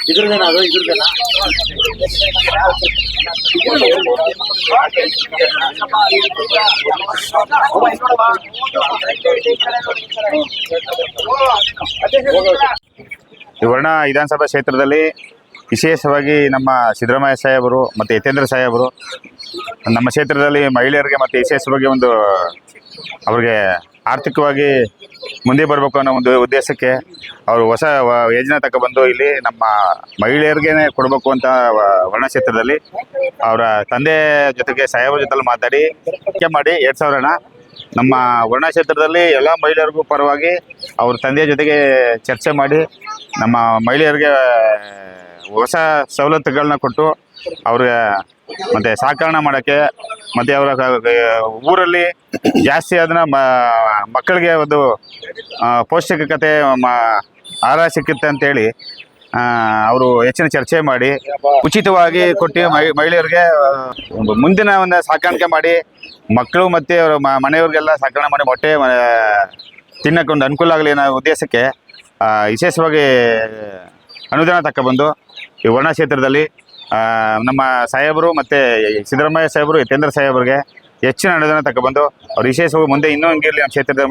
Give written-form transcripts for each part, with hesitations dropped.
ಇದ್ರದೇನಾ ಅದು ಇದ್ರದೇನಾ ವರ್ಣ ವಿಧಾನಸಭಾ ಕ್ಷೇತ್ರದಲ್ಲಿ ವಿಶೇಷವಾಗಿ ನಮ್ಮ ಸಿದ್ದರಾಮಯ್ಯ ಸಾಹೇಬರು ಮತ್ತು ಯತೇಂದ್ರ ಸಾಹೇಬರು ನಮ್ಮ ಕ್ಷೇತ್ರದಲ್ಲಿ ಮಹಿಳೆಯರಿಗೆ ಮತ್ತು ವಿಶೇಷವಾಗಿ ಒಂದು ಅವ್ರಿಗೆ ಆರ್ಥಿಕವಾಗಿ ಮುಂದೆ ಬರಬೇಕು ಅನ್ನೋ ಒಂದು ಉದ್ದೇಶಕ್ಕೆ ಅವರು ಹೊಸ ಯೋಜನೆ ತಗೊಬಂದು ಇಲ್ಲಿ ನಮ್ಮ ಮಹಿಳೆಯರಿಗೆ ಕೊಡಬೇಕು ಅಂತ ವರ್ಣ ಕ್ಷೇತ್ರದಲ್ಲಿ ಅವರ ತಂದೆ ಜೊತೆಗೆ ಸಾಹೇಬರ ಜೊತೆಲಿ ಮಾತಾಡಿ ಮಾಡಿ 2000 ನಮ್ಮ ವರ್ಣ ಕ್ಷೇತ್ರದಲ್ಲಿ ಎಲ್ಲ ಮಹಿಳೆಯರಿಗೂ ಪರವಾಗಿ ಅವ್ರ ತಂದೆಯ ಜೊತೆಗೆ ಚರ್ಚೆ ಮಾಡಿ ನಮ್ಮ ಮಹಿಳೆಯರಿಗೆ ಹೊಸ ಸವಲತ್ತುಗಳನ್ನ ಕೊಟ್ಟು ಅವ್ರಿಗೆ ಮತ್ತು ಸಾಕಣೆ ಮಾಡೋಕ್ಕೆ ಮತ್ತು ಅವರ ಊರಲ್ಲಿ ಜಾಸ್ತಿ ಅದನ್ನು ಮಕ್ಕಳಿಗೆ ಒಂದು ಪೌಷ್ಟಿಕತೆ ಆಹಾರ ಸಿಕ್ಕುತ್ತೆ ಅಂತೇಳಿ ಅವರು ಹೆಚ್ಚಿನ ಚರ್ಚೆ ಮಾಡಿ ಉಚಿತವಾಗಿ ಕೊಟ್ಟು ಮಹಿಳೆಯರಿಗೆ ಮುಂದಿನ ಒಂದು ಸಾಕಾಣಿಕೆ ಮಾಡಿ ಮಕ್ಕಳು ಮತ್ತು ಅವರ ಮನೆಯವ್ರಿಗೆಲ್ಲ ಸಾಕಣೆ ಮಾಡಿ ಮೊಟ್ಟೆ ತಿನ್ನೋಕ್ಕೆ ಒಂದು ಅನುಕೂಲ ಆಗಲಿ ಅನ್ನೋ ಉದ್ದೇಶಕ್ಕೆ ವಿಶೇಷವಾಗಿ ಅನುದಾನ ತಗೊಬಂದು ಈ ವರ್ಣ ಕ್ಷೇತ್ರದಲ್ಲಿ ನಮ್ಮ ಸಾಹೇಬರು ಮತ್ತು ಸಿದ್ದರಾಮಯ್ಯ ಸಾಹೇಬರು ಯತೇಂದ್ರ ಸಾಹೇಬರಿಗೆ ಹೆಚ್ಚಿನ ಅನುದಾನ ತಗೊಬಂದು ಅವ್ರು ವಿಶೇಷವಾಗಿ ಮುಂದೆ ಇನ್ನೂ ಹಂಗಿರಲಿ ನಮ್ಮ ಕ್ಷೇತ್ರದ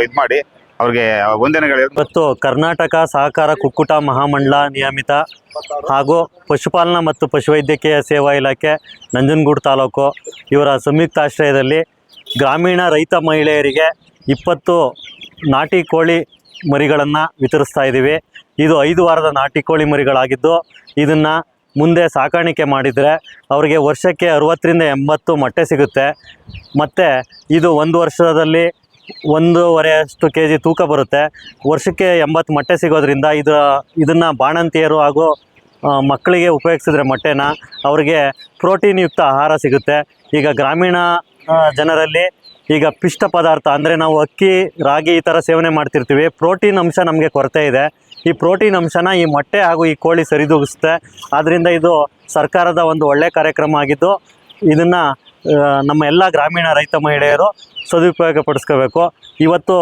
ಇದು ಮಾಡಿ ಅವ್ರಿಗೆ ವಂದನೆಗಳು. ಇವತ್ತು ಕರ್ನಾಟಕ ಸಹಕಾರ ಕುಕ್ಕುಟ ಮಹಾಮಂಡಲ ನಿಯಮಿತ ಹಾಗೂ ಪಶುಪಾಲನಾ ಮತ್ತು ಪಶುವೈದ್ಯಕೀಯ ಸೇವಾ ಇಲಾಖೆ ನಂಜನಗೂಡು ತಾಲೂಕು ಇವರ ಸಂಯುಕ್ತಾಶ್ರಯದಲ್ಲಿ ಗ್ರಾಮೀಣ ರೈತ ಮಹಿಳೆಯರಿಗೆ 20 ನಾಟಿ ಕೋಳಿ ಮರಿಗಳನ್ನು ವಿತರಿಸ್ತಾ ಇದ್ದೀವಿ. ಇದು 5 ವಾರದ ನಾಟಿ ಕೋಳಿ ಮರಿಗಳಾಗಿದ್ದು ಇದನ್ನು ಮುಂದೆ ಸಾಕಾಣಿಕೆ ಮಾಡಿದರೆ ಅವರಿಗೆ ವರ್ಷಕ್ಕೆ 60ರಿಂದ 80 ಮೊಟ್ಟೆ ಸಿಗುತ್ತೆ. ಮತ್ತು ಇದು 1 ವರ್ಷದಲ್ಲಿ 1.5 kg ತೂಕ ಬರುತ್ತೆ. ವರ್ಷಕ್ಕೆ 80 ಮೊಟ್ಟೆ ಸಿಗೋದ್ರಿಂದ ಇದನ್ನು ಬಾಣಂತಿಯರು ಹಾಗೂ ಮಕ್ಕಳಿಗೆ ಉಪಯೋಗಿಸಿದ್ರೆ ಮೊಟ್ಟೆನ ಅವರಿಗೆ ಪ್ರೋಟೀನ್ ಯುಕ್ತ ಆಹಾರ ಸಿಗುತ್ತೆ. ಈಗ ಗ್ರಾಮೀಣ ಜನರಲ್ಲಿ ಈಗ ಪಿಷ್ಟ ಪದಾರ್ಥ ಅಂದರೆ ನಾವು ಅಕ್ಕಿ ರಾಗಿ ಈ ಥರ ಸೇವನೆ ಮಾಡ್ತಿರ್ತೀವಿ. ಪ್ರೋಟೀನ್ ಅಂಶ ನಮಗೆ ಕೊರತೆ ಇದೆ. ಈ ಪ್ರೋಟೀನ್ ಅಂಶನ ಈ ಮೊಟ್ಟೆ ಹಾಗೂ ಈ ಕೋಳಿ ಸರಿದೂಗಿಸುತ್ತೆ. ಆದ್ದರಿಂದ ಇದು ಸರ್ಕಾರದ ಒಂದು ಒಳ್ಳೆಯ ಕಾರ್ಯಕ್ರಮ ಆಗಿದ್ದು ಇದನ್ನು ನಮ್ಮ ಎಲ್ಲ ಗ್ರಾಮೀಣ ರೈತ ಮಹಿಳೆಯರು ಸದುಪಯೋಗ ಪಡಿಸ್ಕೋಬೇಕು. ಇವತ್ತು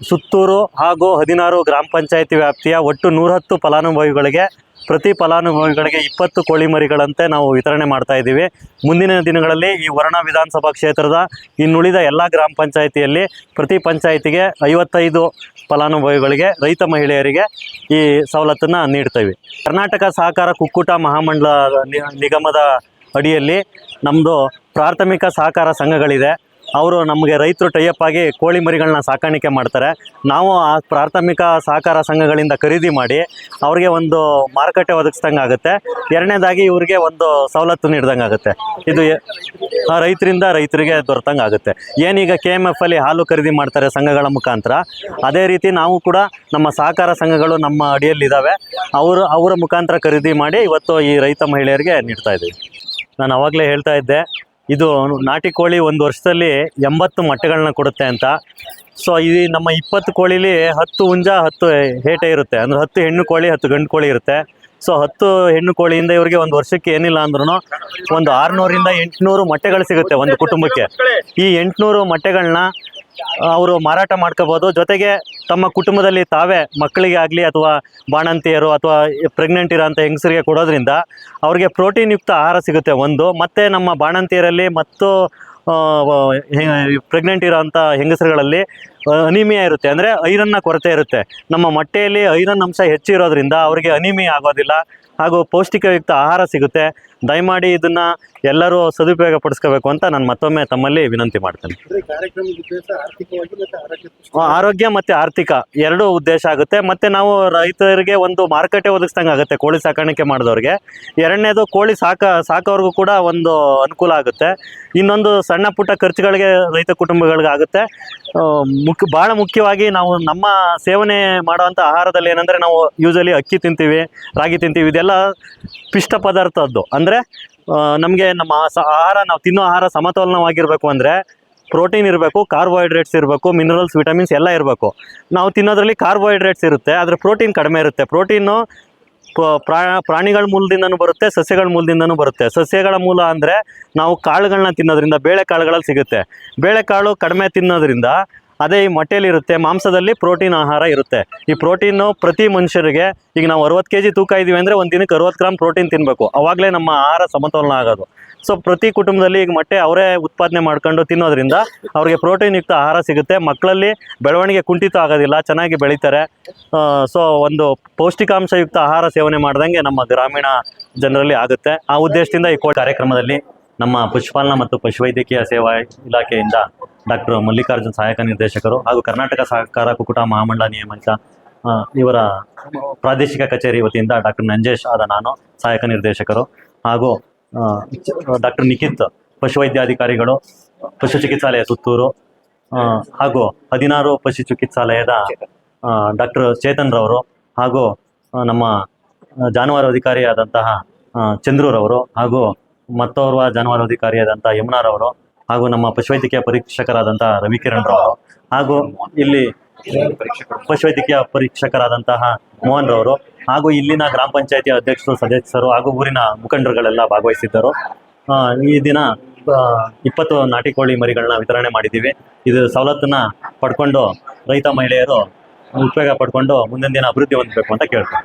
ಸುತ್ತೂರು ಹಾಗೂ 16 ಗ್ರಾಮ ಪಂಚಾಯತಿ ವ್ಯಾಪ್ತಿಯ ಒಟ್ಟು 110 ಫಲಾನುಭವಿಗಳಿಗೆ ಪ್ರತಿ ಫಲಾನುಭವಿಗಳಿಗೆ 20 ಕೋಳಿ ಮರಿಗಳಂತೆ ನಾವು ವಿತರಣೆ ಮಾಡ್ತಾ ಇದ್ದೀವಿ. ಮುಂದಿನ ದಿನಗಳಲ್ಲಿ ಈ ವರ್ಣ ವಿಧಾನಸಭಾ ಕ್ಷೇತ್ರದ ಇನ್ನುಳಿದ ಎಲ್ಲ ಗ್ರಾಮ ಪಂಚಾಯಿತಿಯಲ್ಲಿ ಪ್ರತಿ ಪಂಚಾಯಿತಿಗೆ 55 ಫಲಾನುಭವಿಗಳಿಗೆ ರೈತ ಮಹಿಳೆಯರಿಗೆ ಈ ಸವಲತ್ತನ್ನು ನೀಡ್ತೇವೆ. ಕರ್ನಾಟಕ ಸಹಕಾರ ಕುಕ್ಕುಟ ಮಹಾಮಂಡಲ ನಿಗಮದ ಅಡಿಯಲ್ಲಿ ನಮ್ಮದು ಪ್ರಾಥಮಿಕ ಸಹಕಾರ ಸಂಘಗಳಿದೆ. ಅವರು ನಮಗೆ ರೈತರು ಟೈಅಪ್ ಆಗಿ ಕೋಳಿ ಮರಿಗಳನ್ನ ಸಾಕಾಣಿಕೆ ಮಾಡ್ತಾರೆ. ನಾವು ಆ ಪ್ರಾಥಮಿಕ ಸಹಕಾರ ಸಂಘಗಳಿಂದ ಖರೀದಿ ಮಾಡಿ ಅವ್ರಿಗೆ ಒಂದು ಮಾರುಕಟ್ಟೆ ಒದಗಿಸ್ದಂಗೆ ಆಗುತ್ತೆ. ಎರಡನೇದಾಗಿ ಇವರಿಗೆ ಒಂದು ಸವಲತ್ತು ನೀಡ್ದಂಗೆ ಆಗುತ್ತೆ. ಇದು ರೈತರಿಂದ ರೈತರಿಗೆ ದೊರೆತಂಗೆ ಆಗುತ್ತೆ. ಏನೀಗ KMFಲ್ಲಿ ಹಾಲು ಖರೀದಿ ಮಾಡ್ತಾರೆ ಸಂಘಗಳ ಮುಖಾಂತರ, ಅದೇ ರೀತಿ ನಾವು ಕೂಡ ನಮ್ಮ ಸಹಕಾರ ಸಂಘಗಳು ನಮ್ಮ ಅಡಿಯಲ್ಲಿದ್ದಾವೆ. ಅವರ ಮುಖಾಂತರ ಖರೀದಿ ಮಾಡಿ ಇವತ್ತು ಈ ರೈತ ಮಹಿಳೆಯರಿಗೆ ನೀಡ್ತಾ ಇದ್ದೀವಿ. ನಾನು ಆವಾಗಲೇ ಹೇಳ್ತಾ ಇದ್ದೆ, ಇದು ನಾಟಿ ಕೋಳಿ 1 ವರ್ಷದಲ್ಲಿ 80 ಮೊಟ್ಟೆಗಳನ್ನ ಕೊಡುತ್ತೆ ಅಂತ. ಸೊ ಈ ನಮ್ಮ 20 ಕೋಳಿಲಿ 10 ಹುಂಜ 10 ಹೇಟೆ ಇರುತ್ತೆ. ಅಂದರೆ 10 ಹೆಣ್ಣು ಕೋಳಿ 10 ಗಂಡು ಕೋಳಿ ಇರುತ್ತೆ. ಸೊ 10 ಹೆಣ್ಣು ಕೋಳಿಯಿಂದ ಇವರಿಗೆ 1 ವರ್ಷಕ್ಕೆ ಏನಿಲ್ಲ ಅಂದ್ರೂ ಒಂದು 600ರಿಂದ 800 ಮೊಟ್ಟೆಗಳು ಸಿಗುತ್ತೆ ಒಂದು ಕುಟುಂಬಕ್ಕೆ. ಈ 800 ಮೊಟ್ಟೆಗಳನ್ನ ಅವರು ಮಾರಾಟ ಮಾಡ್ಕೋಬೋದು. ಜೊತೆಗೆ ತಮ್ಮ ಕುಟುಂಬದಲ್ಲಿ ತಾವೇ ಮಕ್ಕಳಿಗೆ ಆಗಲಿ ಅಥವಾ ಬಾಣಂತಿಯರು ಅಥವಾ ಪ್ರೆಗ್ನೆಂಟ್ ಇರೋಂಥ ಹೆಂಗಸರಿಗೆ ಕೊಡೋದ್ರಿಂದ ಅವ್ರಿಗೆ ಪ್ರೋಟೀನ್ ಯುಕ್ತ ಆಹಾರ ಸಿಗುತ್ತೆ ಒಂದು. ಮತ್ತು ನಮ್ಮ ಬಾಣಂತಿಯರಲ್ಲಿ ಮತ್ತು ಪ್ರೆಗ್ನೆಂಟ್ ಇರೋಂಥ ಹೆಂಗಸರುಗಳಲ್ಲಿ ಅನಿಮಿಯಾ ಇರುತ್ತೆ, ಅಂದರೆ ಐರನ್ನ ಕೊರತೆ ಇರುತ್ತೆ. ನಮ್ಮ ಮೊಟ್ಟೆಯಲ್ಲಿ ಐರನ್ ಅಂಶ ಹೆಚ್ಚಿರೋದ್ರಿಂದ ಅವರಿಗೆ ಅನಿಮಿಯಾ ಆಗೋದಿಲ್ಲ ಹಾಗೂ ಪೌಷ್ಟಿಕಯುಕ್ತ ಆಹಾರ ಸಿಗುತ್ತೆ. ದಯಮಾಡಿ ಇದನ್ನು ಎಲ್ಲರೂ ಸದುಪಯೋಗ ಪಡಿಸ್ಕೋಬೇಕು ಅಂತ ನಾನು ಮತ್ತೊಮ್ಮೆ ತಮ್ಮಲ್ಲಿ ವಿನಂತಿ ಮಾಡ್ತೇನೆ. ಆರೋಗ್ಯ ಮತ್ತು ಆರ್ಥಿಕ ಎರಡೂ ಉದ್ದೇಶ ಆಗುತ್ತೆ. ಮತ್ತು ನಾವು ರೈತರಿಗೆ ಒಂದು ಮಾರುಕಟ್ಟೆ ಒದಗಿಸ್ದಂಗೆ ಆಗುತ್ತೆ ಕೋಳಿ ಸಾಕಾಣಿಕೆ ಮಾಡಿದವ್ರಿಗೆ. ಎರಡನೇದು ಕೋಳಿ ಸಾಕೋರ್ಗೂ ಕೂಡ ಒಂದು ಅನುಕೂಲ ಆಗುತ್ತೆ. ಇನ್ನೊಂದು ಸಣ್ಣ ಪುಟ್ಟ ಖರ್ಚುಗಳಿಗೆ ರೈತ ಕುಟುಂಬಗಳಿಗೆ ಆಗುತ್ತೆ. ಭಾಳ ಮುಖ್ಯವಾಗಿ ನಾವು ನಮ್ಮ ಸೇವನೆ ಮಾಡೋವಂಥ ಆಹಾರದಲ್ಲಿ ಏನಂದರೆ ನಾವು ಯೂಶಲಿ ಅಕ್ಕಿ ತಿಂತೀವಿ, ರಾಗಿ ತಿಂತೀವಿ, ಇದೆಲ್ಲ ಪಿಷ್ಟ ಪದಾರ್ಥದ್ದು. ಅಂದರೆ ನಮಗೆ ನಮ್ಮ ಆಹಾರ ನಾವು ತಿನ್ನೋ ಆಹಾರ ಸಮತೋಲನವಾಗಿರಬೇಕು ಅಂದರೆ ಪ್ರೋಟೀನ್ ಇರಬೇಕು, ಕಾರ್ಬೋಹೈಡ್ರೇಟ್ಸ್ ಇರಬೇಕು, ಮಿನರಲ್ಸ್, ವಿಟಮಿನ್ಸ್ ಎಲ್ಲ ಇರಬೇಕು. ನಾವು ತಿನ್ನೋದ್ರಲ್ಲಿ ಕಾರ್ಬೋಹೈಡ್ರೇಟ್ಸ್ ಇರುತ್ತೆ, ಆದರೆ ಪ್ರೋಟೀನ್ ಕಡಿಮೆ ಇರುತ್ತೆ. ಪ್ರೋಟೀನು ಪ್ರಾಣಿಗಳ ಮೂಲದಿಂದನೂ ಬರುತ್ತೆ, ಸಸ್ಯಗಳ ಮೂಲದಿಂದನೂ ಬರುತ್ತೆ. ಸಸ್ಯಗಳ ಮೂಲ ಅಂದರೆ ನಾವು ಕಾಳುಗಳನ್ನ ತಿನ್ನೋದ್ರಿಂದ, ಬೇಳೆಕಾಳುಗಳಲ್ಲಿ ಸಿಗುತ್ತೆ. ಬೇಳೆಕಾಳು ಕಡಿಮೆ ತಿನ್ನೋದ್ರಿಂದ ಅದೇ ಈ ಮೊಟ್ಟೆಲಿರುತ್ತೆ, ಮಾಂಸದಲ್ಲಿ ಪ್ರೋಟೀನ್ ಆಹಾರ ಇರುತ್ತೆ. ಈ ಪ್ರೋಟೀನು ಪ್ರತಿ ಮನುಷ್ಯರಿಗೆ, ಈಗ ನಾವು 60 kg ತೂಕ ಇದ್ದೀವಿ ಅಂದರೆ ಒಂದು ದಿನಕ್ಕೆ 60 ಗ್ರಾಮ್ ಪ್ರೋಟೀನ್ ತಿನ್ನಬೇಕು, ಆವಾಗಲೇ ನಮ್ಮ ಆಹಾರ ಸಮತೋಲನ ಆಗೋದು. ಸೊ ಪ್ರತಿ ಕುಟುಂಬದಲ್ಲಿ ಈಗ ಮೊಟ್ಟೆ ಅವರೇ ಉತ್ಪಾದನೆ ಮಾಡ್ಕೊಂಡು ತಿನ್ನೋದ್ರಿಂದ ಅವ್ರಿಗೆ ಪ್ರೋಟೀನ್ ಯುಕ್ತ ಆಹಾರ ಸಿಗುತ್ತೆ. ಮಕ್ಕಳಲ್ಲಿ ಬೆಳವಣಿಗೆ ಕುಂಠಿತ ಆಗೋದಿಲ್ಲ, ಚೆನ್ನಾಗಿ ಬೆಳೀತಾರೆ. ಸೊ ಒಂದು ಪೌಷ್ಟಿಕಾಂಶಯುಕ್ತ ಆಹಾರ ಸೇವನೆ ಮಾಡ್ದಂಗೆ ನಮ್ಮ ಗ್ರಾಮೀಣ ಜನರಲ್ಲಿ ಆಗುತ್ತೆ. ಆ ಉದ್ದೇಶದಿಂದ ಈ ಕಾರ್ಯಕ್ರಮದಲ್ಲಿ ನಮ್ಮ ಪಶುಪಾಲನಾ ಮತ್ತು ಪಶುವೈದ್ಯಕೀಯ ಸೇವಾ ಇಲಾಖೆಯಿಂದ ಡಾಕ್ಟರ್ ಮಲ್ಲಿಕಾರ್ಜುನ್ ಸಹಾಯಕ ನಿರ್ದೇಶಕರು ಹಾಗೂ ಕರ್ನಾಟಕ ಸಹಕಾರ ಕುಕ್ಕುಟ ಮಹಾಮಂಡಲ ನಿಯಮಿತ ಇವರ ಪ್ರಾದೇಶಿಕ ಕಚೇರಿ ವತಿಯಿಂದ ಡಾಕ್ಟರ್ ನಂಜೇಶ್ ಆದ ನಾನು ಸಹಾಯಕ ನಿರ್ದೇಶಕರು, ಹಾಗೂ ಡಾಕ್ಟರ್ ನಿಖಿತ್ ಪಶುವೈದ್ಯಾಧಿಕಾರಿಗಳು, ಪಶು ಚಿಕಿತ್ಸಾಲಯ ಸುತ್ತೂರು, ಹಾಗೂ 16 ಪಶು ಚಿಕಿತ್ಸಾಲಯದ ಡಾಕ್ಟರ್ ಚೇತನ್ ರವರು, ಹಾಗೂ ನಮ್ಮ ಜಾನುವಾರು ಅಧಿಕಾರಿಯಾದಂತಹ ಚಂದ್ರೂರವರು, ಹಾಗೂ ಮತ್ತೋರ್ವ ಜಾನುವಾರು ಅಧಿಕಾರಿಯಾದಂಥ ಯಮುನಾರವರು, ಹಾಗೂ ನಮ್ಮ ಪಶುವೈದ್ಯಕೀಯ ಪರೀಕ್ಷಕರಾದಂತಹ ರವಿಕಿರಣ್ ರವರು, ಹಾಗೂ ಇಲ್ಲಿ ಪಶುವೈದ್ಯಕೀಯ ಪರೀಕ್ಷಕರಾದಂತಹ ಮೋಹನ್ ರವರು, ಹಾಗೂ ಇಲ್ಲಿನ ಗ್ರಾಮ ಪಂಚಾಯತಿ ಅಧ್ಯಕ್ಷರು, ಸದಸ್ಯರು ಹಾಗೂ ಊರಿನ ಮುಖಂಡರುಗಳೆಲ್ಲ ಭಾಗವಹಿಸಿದ್ದರು. ಈ ದಿನ 20 ನಾಟಿ ಕೋಳಿ ಮರಿಗಳನ್ನ ವಿತರಣೆ ಮಾಡಿದ್ದೀವಿ. ಇದು ಸವಲತ್ತನ್ನ ಪಡ್ಕೊಂಡು ರೈತ ಮಹಿಳೆಯರು ಉಪಯೋಗ ಪಡ್ಕೊಂಡು ಮುಂದಿನ ದಿನ ಅಭಿವೃದ್ಧಿ ಹೊಂದಬೇಕು ಅಂತ ಕೇಳ್ತೀನಿ.